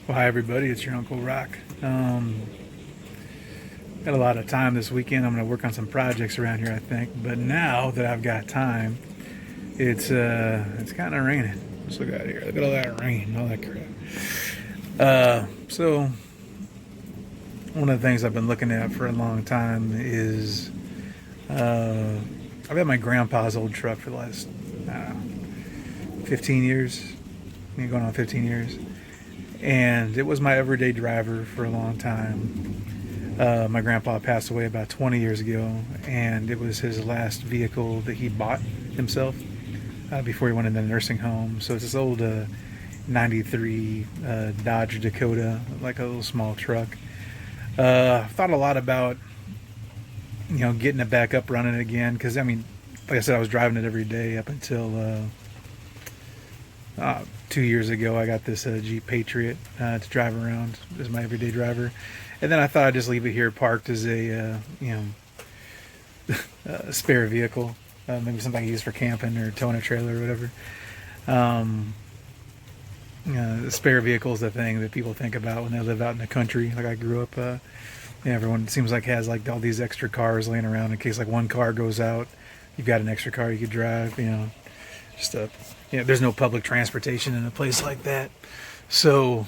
Well, hi everybody, it's your Uncle Rock. Got a lot of time this weekend. I'm going to work on some projects around here, I think. But now that I've got time, it's kind of raining. Let's look out here. Look at all that rain, all that crap. So one of the things I've been looking at for a long time is I've had my grandpa's old truck for the last 15 years, maybe going on 15 years, and it was my everyday driver for a long time. My grandpa passed away about 20 years ago, and it was his last vehicle that he bought himself before he went into the nursing home. So it's this old 93 Dodge Dakota, like a little small truck. I've thought a lot about, getting it back up running again, because, I mean, like I said, I was driving it every day up until 2 years ago. I got this Jeep Patriot to drive around as my everyday driver. And then I thought I'd just leave it here parked as a spare vehicle, maybe something I use for camping or towing a trailer or whatever. The spare vehicle is the thing that people think about when they live out in the country. Like I grew up, everyone seems like has like all these extra cars laying around in case like one car goes out. You've got an extra car you could drive. There's no public transportation in a place like that, so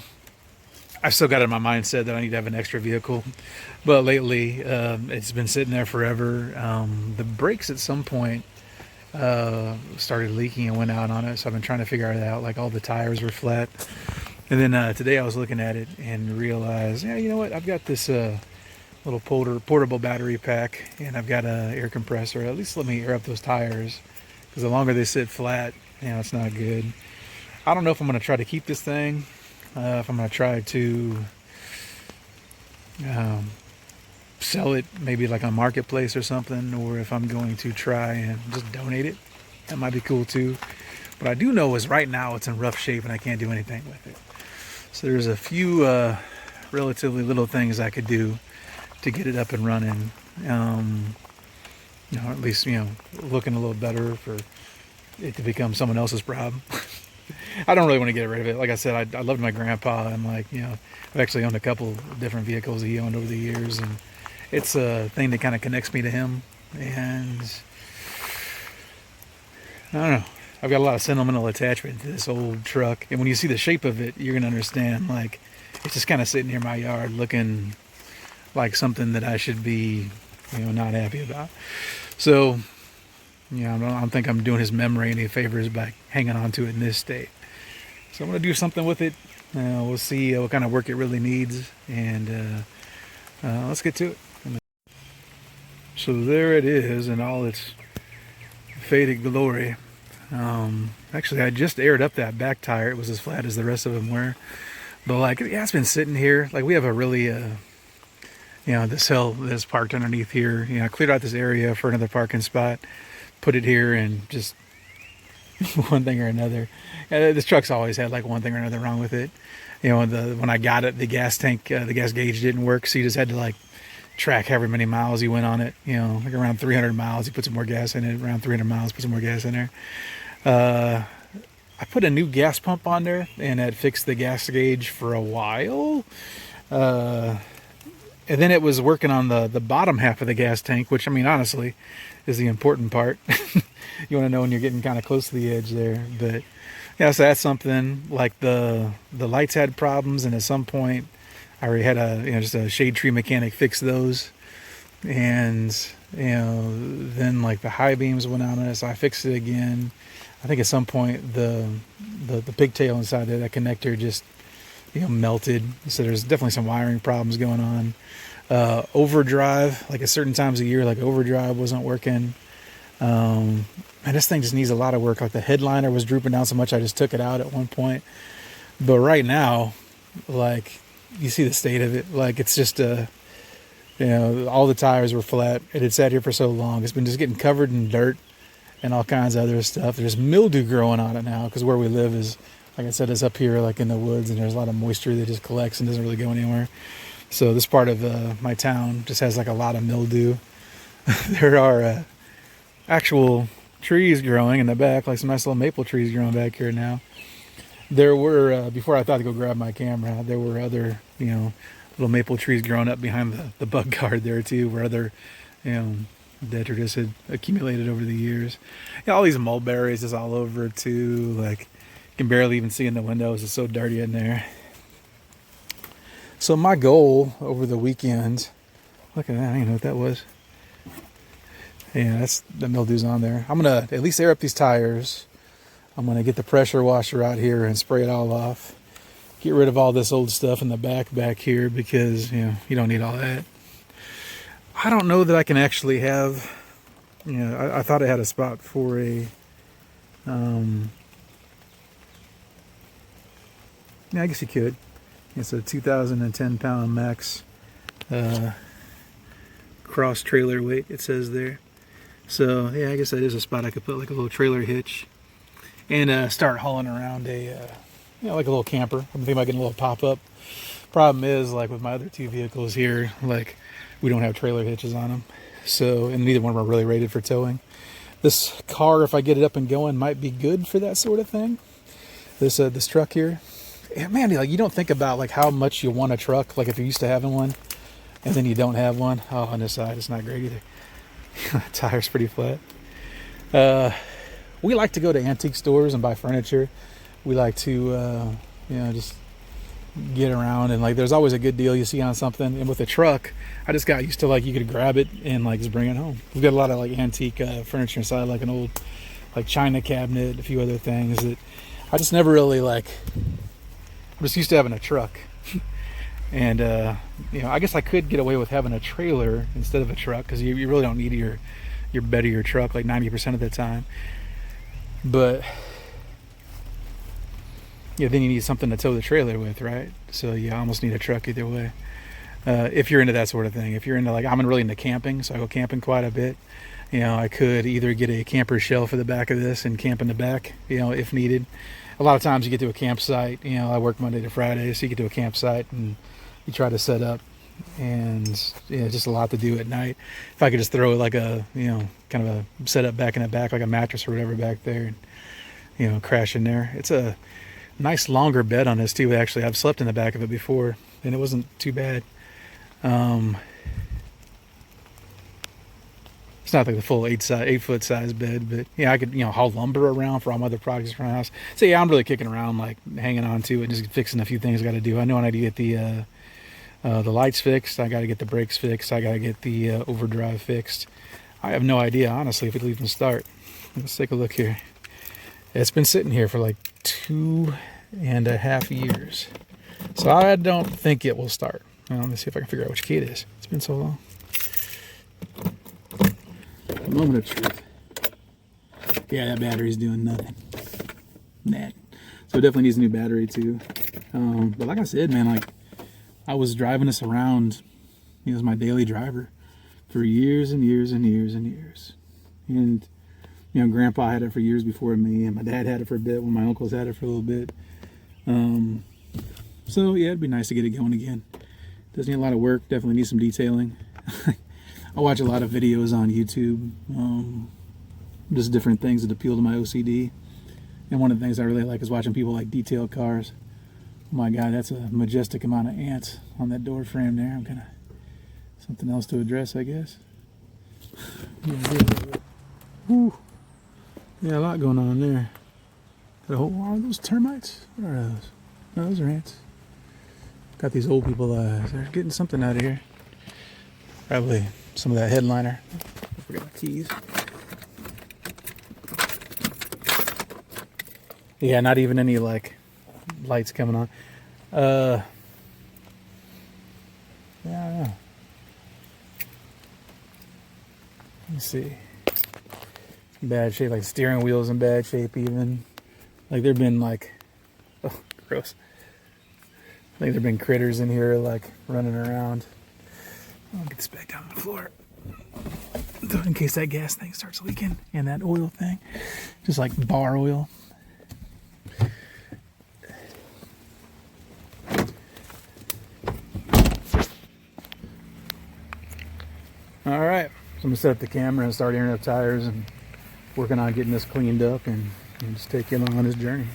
I've still got it in my mindset that I need to have an extra vehicle. But lately, it's been sitting there forever. The brakes at some point started leaking and went out on it, so I've been trying to figure it out. Like all the tires were flat. And then today I was looking at it and realized, yeah, you know what? I've got this little portable battery pack, and I've got an air compressor. At least let me air up those tires, because the longer they sit flat, it's not good. I don't know if I'm going to try to keep this thing. If I'm going to try to sell it maybe like on Marketplace or something, or if I'm going to try and just donate it. That might be cool too. What I do know is right now it's in rough shape and I can't do anything with it. So there's a few relatively little things I could do to get it up and running. At least, looking a little better for it to become someone else's problem. I don't really want to get rid of it. Like I said, I loved my grandpa, and I've actually owned a couple different vehicles that he owned over the years, and it's a thing that kind of connects me to him. And I don't know, I've got a lot of sentimental attachment to this old truck, and when you see the shape of it, you're gonna understand. Like, it's just kind of sitting here in my yard, looking like something that I should be, not happy about. So, I don't think I'm doing his memory any favors by hanging on to it in this state. So I'm going to do something with it. We'll see what kind of work it really needs. And let's get to it. So there it is in all its faded glory. Actually, I just aired up that back tire. It was as flat as the rest of them were. But it's been sitting here. Like, we have a really... this hill that's parked underneath here. I cleared out this area for another parking spot, put it here, and just one thing or another. This truck's always had like one thing or another wrong with it. When I got it, the gas tank, the gas gauge didn't work, so you just had to like track however many miles you went on it. Like around 300 miles, you put some more gas in it. Around 300 miles, put some more gas in there. I put a new gas pump on there, and that fixed the gas gauge for a while. And then it was working on the bottom half of the gas tank, which, I mean, honestly, is the important part. You want to know when you're getting kind of close to the edge there. But, so that's something. Like the lights had problems, and at some point, I already had just a shade tree mechanic fix those. And, then like the high beams went out on it, so I fixed it again. I think at some point, the pigtail inside there, that connector just... melted. So there's definitely some wiring problems going on. Overdrive, like at certain times of year, like overdrive wasn't working. And this thing just needs a lot of work. Like the headliner was drooping down so much, I just took it out at one point. But right now, like, you see the state of it. Like, it's just all the tires were flat. It had sat here for so long. It's been just getting covered in dirt and all kinds of other stuff. There's mildew growing on it now, because where we live is, like I said, it's up here like in the woods, and there's a lot of moisture that just collects and doesn't really go anywhere. So this part of my town just has like a lot of mildew. There are actual trees growing in the back, like some nice little maple trees growing back here now. There were, before I thought to go grab my camera, there were other, little maple trees growing up behind the bug guard there too, where other, you know, detritus had accumulated over the years. All these mulberries is all over too. Like, you can barely even see in the windows. It's so dirty in there. So my goal over the weekend, look at that, I didn't know what that was. Yeah, that's the mildew's on there. I'm gonna at least air up these tires. I'm gonna get the pressure washer out here and spray it all off. Get rid of all this old stuff in the back here because, you don't need all that. I don't know that I can actually have, I thought I had a spot for a, yeah, I guess you could. It's a 2,010 pound max cross trailer weight, it says there. So yeah, I guess that is a spot I could put like a little trailer hitch and start hauling around a, like a little camper. I'm thinking about getting a little pop-up. Problem is, like with my other two vehicles here, like we don't have trailer hitches on them. So, and neither one of them are really rated for towing. This car, if I get it up and going, might be good for that sort of thing. This truck here. Yeah, man, like you don't think about like how much you want a truck, like if you're used to having one and then you don't have one. Oh, on this side it's not great either. Tire's pretty flat. We like to go to antique stores and buy furniture. We like to just get around, and like there's always a good deal you see on something. And with a truck, I just got used to like you could grab it and like just bring it home. We've got a lot of like antique furniture inside, like an old like china cabinet, a few other things that I just never really like. I'm just used to having a truck. And I guess I could get away with having a trailer instead of a truck because you really don't need your bed or your truck like 90% of the time. But yeah, then you need something to tow the trailer with, right? So you almost need a truck either way. If you're into that sort of thing. If you're into like, I'm really into camping, so I go camping quite a bit. I could either get a camper shell for the back of this and camp in the back, if needed. A lot of times you get to a campsite, I work Monday to Friday, so you get to a campsite and you try to set up, and just a lot to do at night. If I could just throw like a, kind of a setup back in the back, like a mattress or whatever back there, and, crash in there. It's a nice longer bed on this too, actually. I've slept in the back of it before, and it wasn't too bad. It's not like the full 8-foot size bed, but yeah, I could, haul lumber around for all my other projects around the house. So yeah, I'm really kicking around, like hanging on to it and just fixing a few things I got to do. I know I need to get the lights fixed. I got to get the brakes fixed. I got to get the overdrive fixed. I have no idea, honestly, if it'll even start. Let's take a look here. It's been sitting here for like 2.5 years. So I don't think it will start. Well, let me see if I can figure out which key it is. It's been so long. Moment of truth. Yeah, that battery's doing nothing. Nah. So it definitely needs a new battery too. But like I said, man, like I was driving this around, as my daily driver for years and years and years and years. And Grandpa had it for years before me, and my dad had it for a bit when my uncles had it for a little bit. So yeah, it'd be nice to get it going again. Doesn't need a lot of work. Definitely needs some detailing. I watch a lot of videos on YouTube, just different things that appeal to my OCD. And one of the things I really like is watching people like detail cars. Oh my God, that's a majestic amount of ants on that door frame there. I'm kind of something else to address, I guess. Whew. Yeah, a lot going on there. Are those termites? What are those? No, those are ants. Got these old people, they're getting something out of here. Probably some of that headliner. I forgot my keys. Yeah, not even any like lights coming on. Yeah, I don't know. Let me see. Bad shape, like steering wheels in bad shape even. Like there've been like, oh, gross. I think there've been critters in here like running around. I'll get this back down on the floor. In case that gas thing starts leaking and that oil thing. Just like bar oil. Alright, so I'm going to set up the camera and start airing up tires and working on getting this cleaned up and just take him on his journey.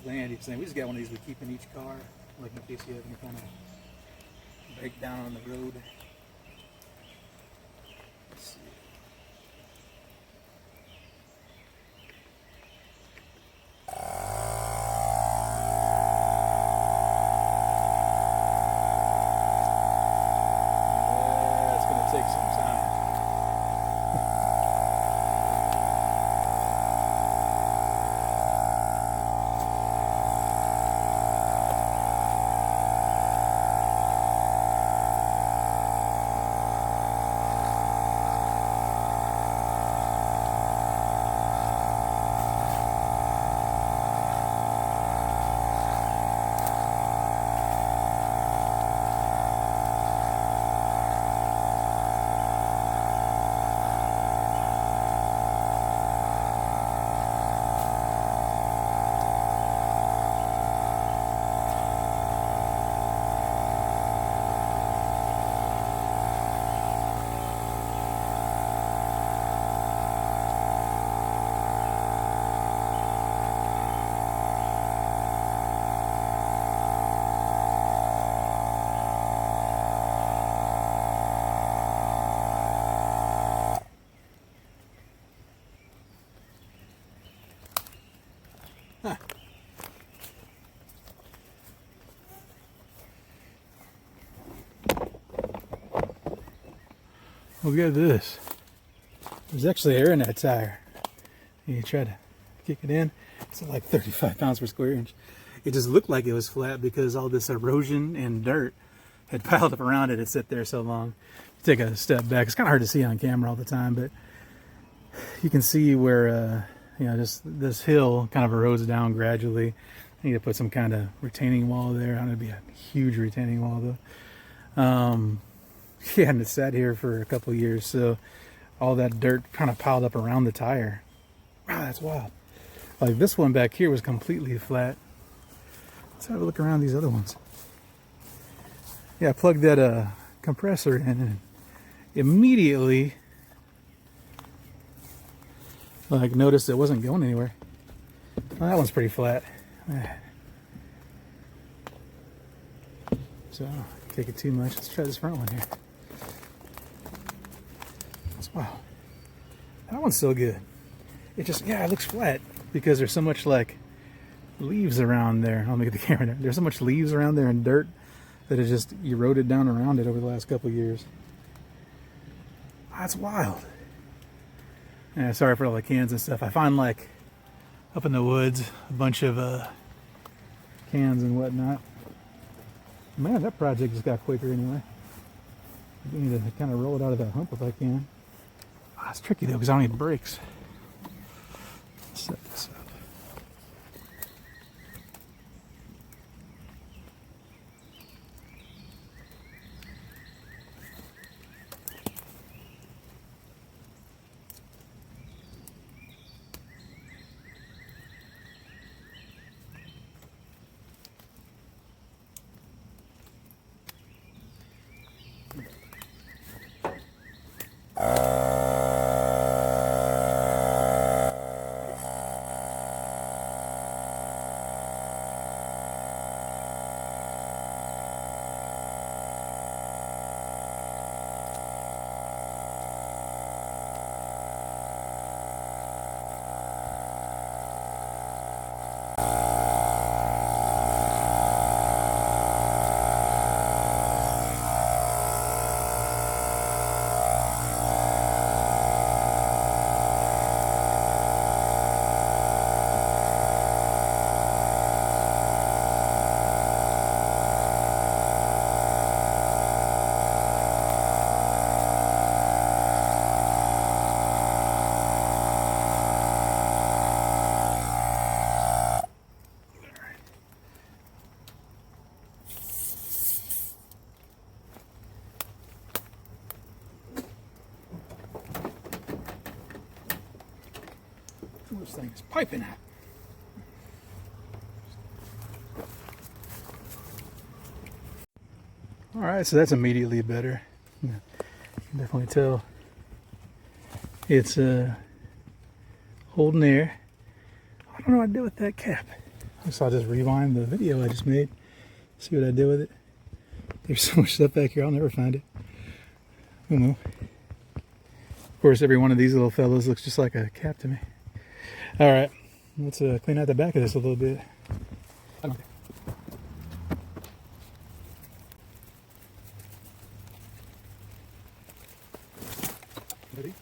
really handy. We just got one of these we keep in each car, like in case you have any kind of breakdown on the road. Let's see. That's gonna take some time. Huh. Look at this. There's actually air in that tire. You try to kick it in, it's like 35 pounds per square inch. It just looked like it was flat because all this erosion and dirt had piled up around it. It sat there so long. Take a step back. It's kind of hard to see on camera all the time, but you can see where just this hill kind of erodes down gradually. I need to put some kind of retaining wall there. It's going to be a huge retaining wall though. Yeah, and it sat here for a couple of years, so all that dirt kind of piled up around the tire. Wow, that's wild. Like this one back here was completely flat. Let's have a look around these other ones. Yeah, I plugged that compressor in and immediately noticed it wasn't going anywhere. Well, that one's pretty flat. So I don't take it too much. Let's try this front one here. Wow, that one's still good. It just, it looks flat because there's so much like leaves around there. I'll make the camera there. There's so much leaves around there and dirt that it just eroded down around it over the last couple of years. That's wild. Yeah, sorry for all the cans and stuff. I find like up in the woods a bunch of cans and whatnot. Man, that project just got quicker anyway. I need to kind of roll it out of that hump if I can. It's tricky though because I don't need brakes. Let's set this up. This thing is piping hot. All right, so that's immediately better. You can definitely tell it's holding air. I don't know what to do with that cap. guess I'll just rewind the video I just made. See what I did with it. There's so much stuff back here, I'll never find it. I don't know. Of course, every one of these little fellows looks just like a cap to me. All right, let's clean out the back of this a little bit. Ready?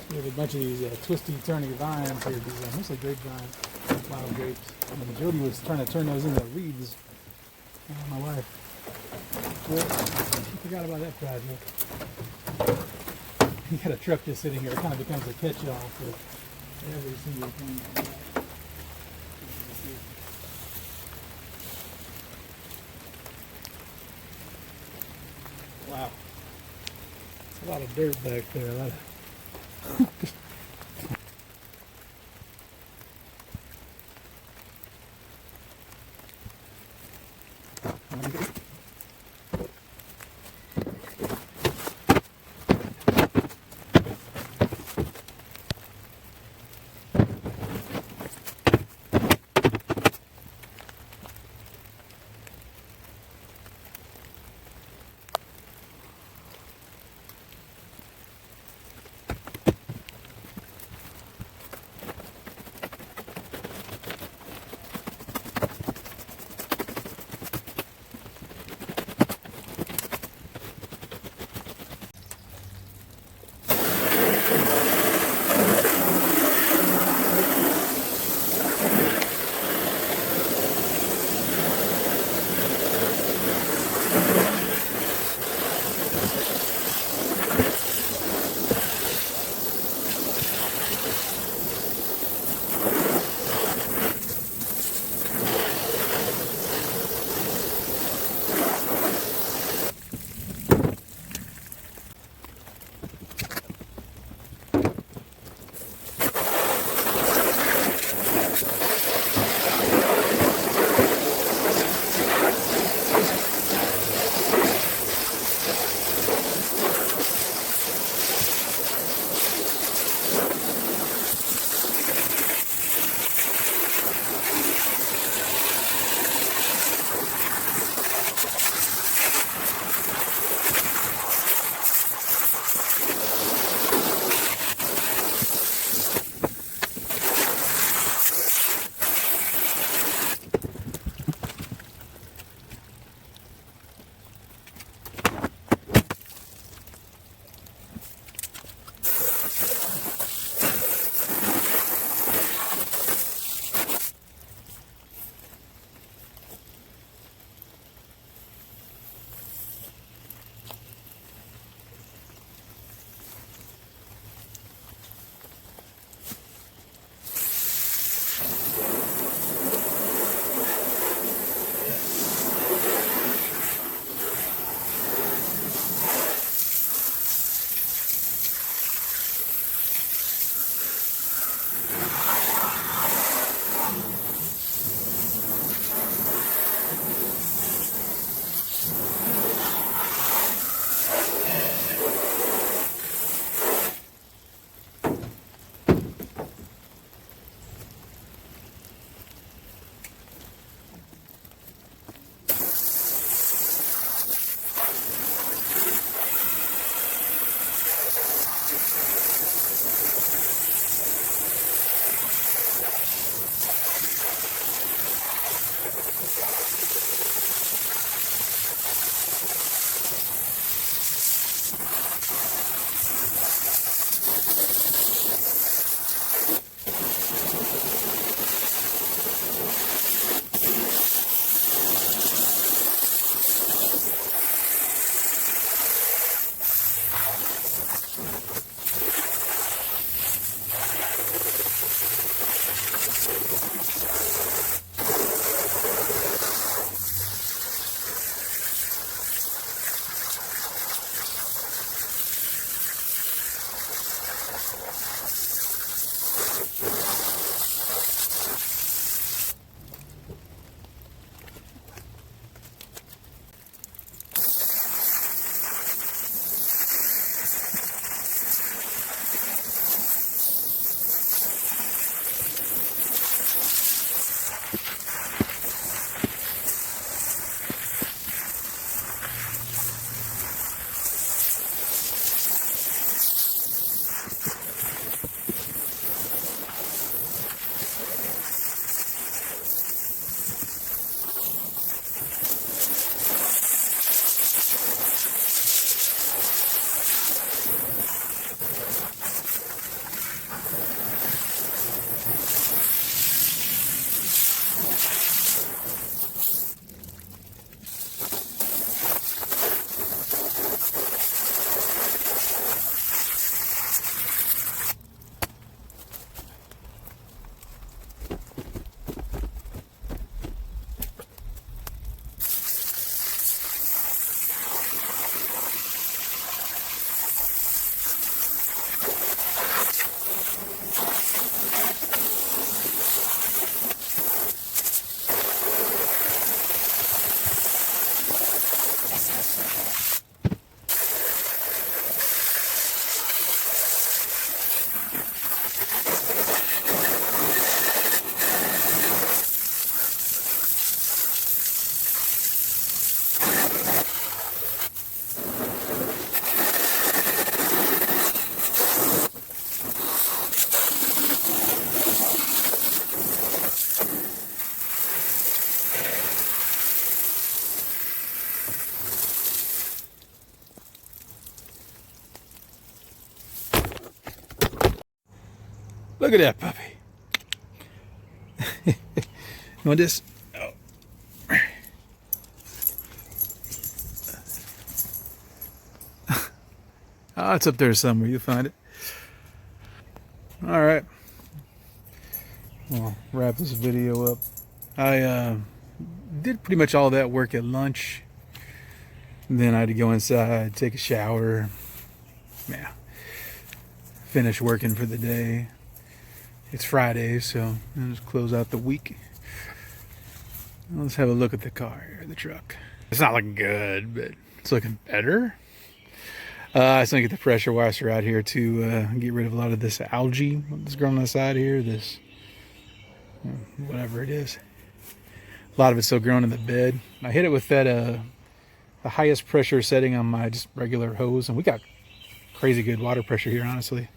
There's a bunch of these twisty, turny vines here. These are mostly grapevine, wild grapes. And Jody was trying to turn those into wreaths. My wife. Well, she forgot about that project. You got a truck just sitting here. It kind of becomes a catch-all for every single thing. Wow. There's a lot of dirt back there. A lot of Look at that puppy. You want this? Oh. Oh, it's up there somewhere. You'll find it. All right. We'll wrap this video up. I did pretty much all that work at lunch. Then I had to go inside, take a shower. Yeah. Finish working for the day. It's Friday, so I'll just close out the week. Let's have a look at the car here, the truck. It's not looking good, but it's looking better. I just want to get the pressure washer out here to get rid of a lot of this algae that's growing on the side here. This, whatever it is. A lot of it's still growing in the bed. I hit it with that the highest pressure setting on my just regular hose, and we got crazy good water pressure here, honestly.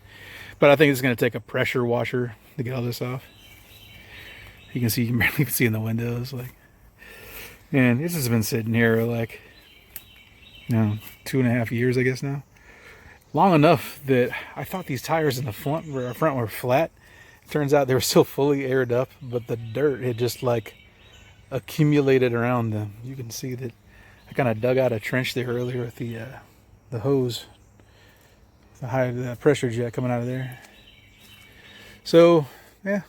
But I think it's going to take a pressure washer to get all this off. You can see, you can barely even see in the windows, like. And this has been sitting here like, 2.5 years, I guess now. Long enough that I thought these tires in the front were flat. Turns out they were still fully aired up, but the dirt had just like accumulated around them. You can see that I kind of dug out a trench there earlier with the hose, the pressure jet coming out of there. So yeah,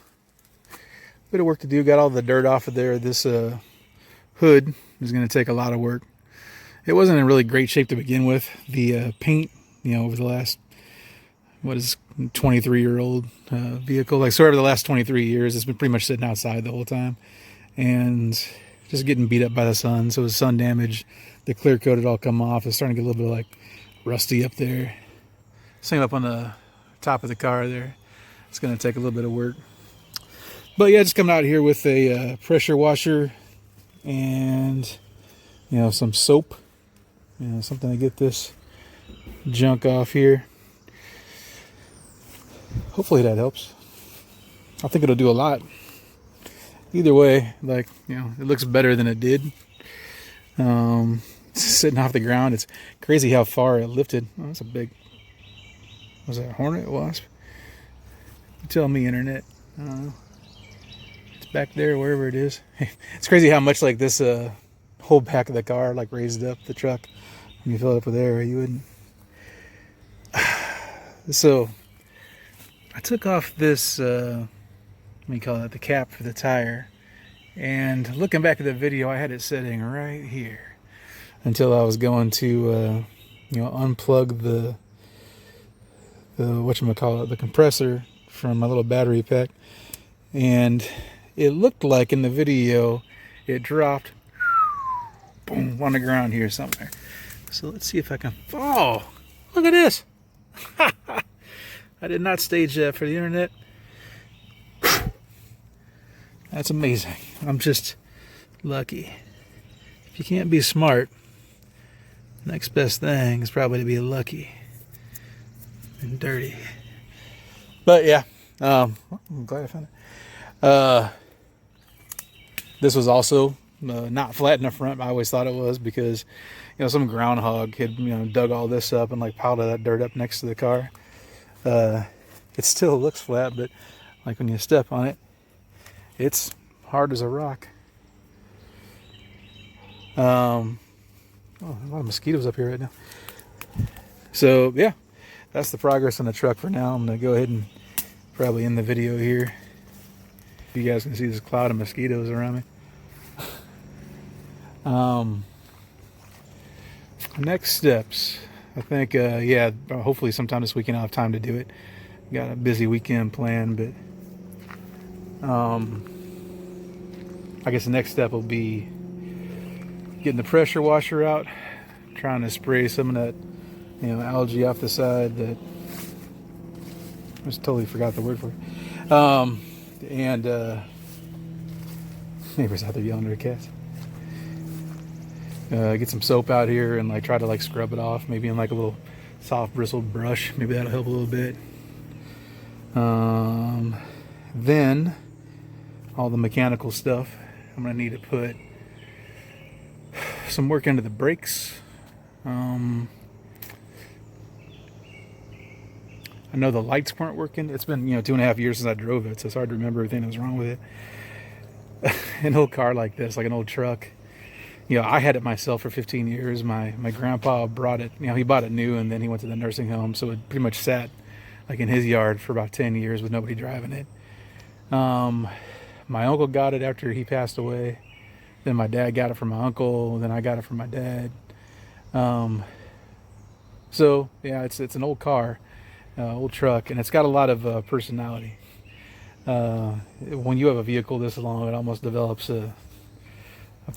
bit of work to do. Got all the dirt off of there. This hood is going to take a lot of work. It wasn't in really great shape to begin with. The paint, over the last, 23-year-old vehicle, like so over the last 23 years, it's been pretty much sitting outside the whole time, and just getting beat up by the sun. So it was sun damage. The clear coat had all come off. It's starting to get a little bit like rusty up there. Same up on the top of the car there. It's going to take a little bit of work. But yeah, just coming out here with a pressure washer and some soap, something to get this junk off here. Hopefully that helps. I think it'll do a lot. Either way, like, it looks better than it did. Sitting off the ground, it's crazy how far it lifted. Oh, that's a big, was that a hornet, wasp? You tell me, internet. I don't know. It's back there, wherever it is. It's crazy how much like this whole back of the car like raised up the truck. When you fill it up with air, you wouldn't. So I took off this, the cap for the tire. And looking back at the video, I had it sitting right here until I was going to, unplug the the compressor from my little battery pack. And it looked like in the video, it dropped, boom, on the ground here somewhere. So let's see if I can, oh, look at this. I did not stage that for the internet. That's amazing. I'm just lucky. If you can't be smart, the next best thing is probably to be lucky and dirty. But yeah, I'm glad I found it. This was also not flat in the front. I always thought it was because, some groundhog had, dug all this up and like piled all that dirt up next to the car. It still looks flat, but like when you step on it, it's hard as a rock. Oh, a lot of mosquitoes up here right now. So yeah, that's the progress on the truck for now. I'm gonna go ahead and probably end the video here. You guys can see this cloud of mosquitoes around me. Next steps. I think, hopefully sometime this weekend I'll have time to do it. Got a busy weekend planned, but I guess the next step will be getting the pressure washer out, trying to spray some of that, algae off the side that I just totally forgot the word for it. And neighbors out there yelling at their cats. Get some soap out here and try to scrub it off, maybe in a little soft bristled brush. Maybe that'll help a little bit. Then all the mechanical stuff, I'm gonna need to put some work into the brakes. I know the lights weren't working. It's been 2.5 years since I drove it, so it's hard to remember everything that was wrong with it. An old car like this, like an old truck. I had it myself for 15 years. My grandpa brought it. He bought it new, and then he went to the nursing home, so it pretty much sat like in his yard for about 10 years with nobody driving it. My uncle got it after he passed away. Then my dad got it from my uncle. Then I got it from my dad. So yeah, it's an old car, old truck, and it's got a lot of personality. When you have a vehicle this long, it almost develops a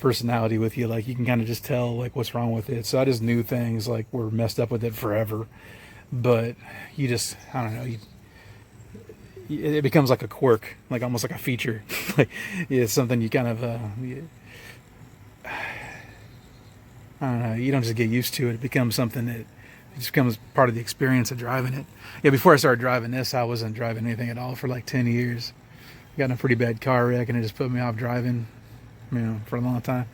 personality with you. Like, you can kind of just tell like what's wrong with it. So I just knew things like were messed up with it forever, but I don't know, it becomes like a quirk, like almost like a feature. Like, it's something you kind of I don't know, you don't just get used to it. It becomes something that it just becomes part of the experience of driving it. Yeah, before I started driving this, I wasn't driving anything at all for like 10 years. I got in a pretty bad car wreck, and it just put me off driving, for a long time.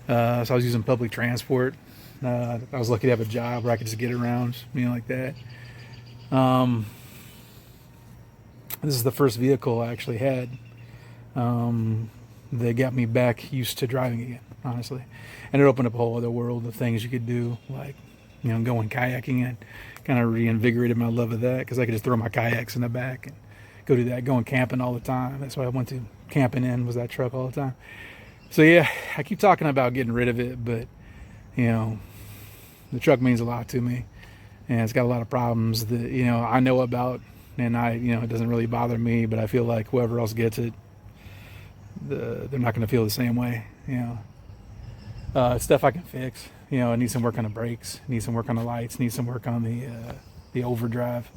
So I was using public transport. I was lucky to have a job where I could just get around, like that. This is the first vehicle I actually had that got me back used to driving again, honestly. And it opened up a whole other world of things you could do, like, going kayaking, and kind of reinvigorated my love of that, because I could just throw my kayaks in the back and go do that. Going camping all the time. That's why I went to camping was that truck all the time. So yeah, I keep talking about getting rid of it, but the truck means a lot to me, and it's got a lot of problems that I know about, and it doesn't really bother me, but I feel like whoever else gets it, they're not going to feel the same way. It's stuff I can fix. I need some work on the brakes, need some work on the lights, need some work on the overdrive.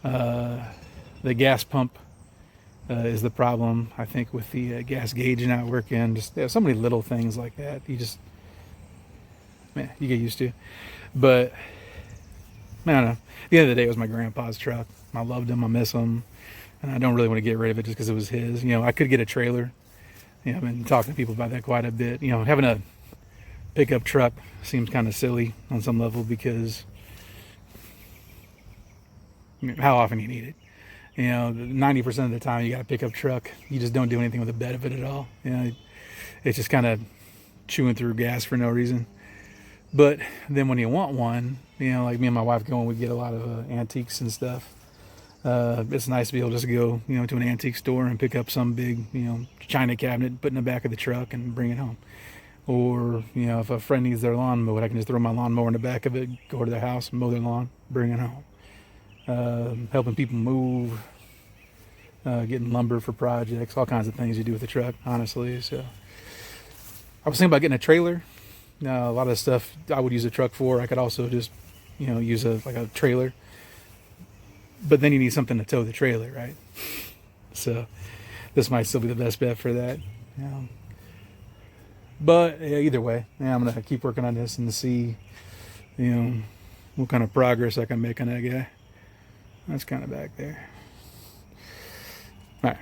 The gas pump is the problem, I think, with the gas gauge not working. Just so many little things like that. You get used to. But I don't know. At the end of the day, it was my grandpa's truck. I loved him. I miss him, and I don't really want to get rid of it just because it was his. I could get a trailer. I've been talking to people about that quite a bit. Having a pickup truck seems kind of silly on some level, because how often you need it. 90% of the time you got a pickup truck, you just don't do anything with the bed of it at all. It's just kind of chewing through gas for no reason. But then when you want one, like me and my wife go and we get a lot of antiques and stuff. It's nice to be able to just go, to an antique store and pick up some big, china cabinet, put in the back of the truck and bring it home. Or, if a friend needs their lawn mowed, I can just throw my lawnmower in the back of it, go to their house, mow their lawn, bring it home. Helping people move, getting lumber for projects, all kinds of things you do with the truck, honestly. So I was thinking about getting a trailer. A lot of the stuff I would use a truck for, I could also just, use a trailer. But then you need something to tow the trailer, right? So this might still be the best bet for that. But yeah, either way, I'm going to keep working on this and see, what kind of progress I can make on that guy. That's kind of back there. All right.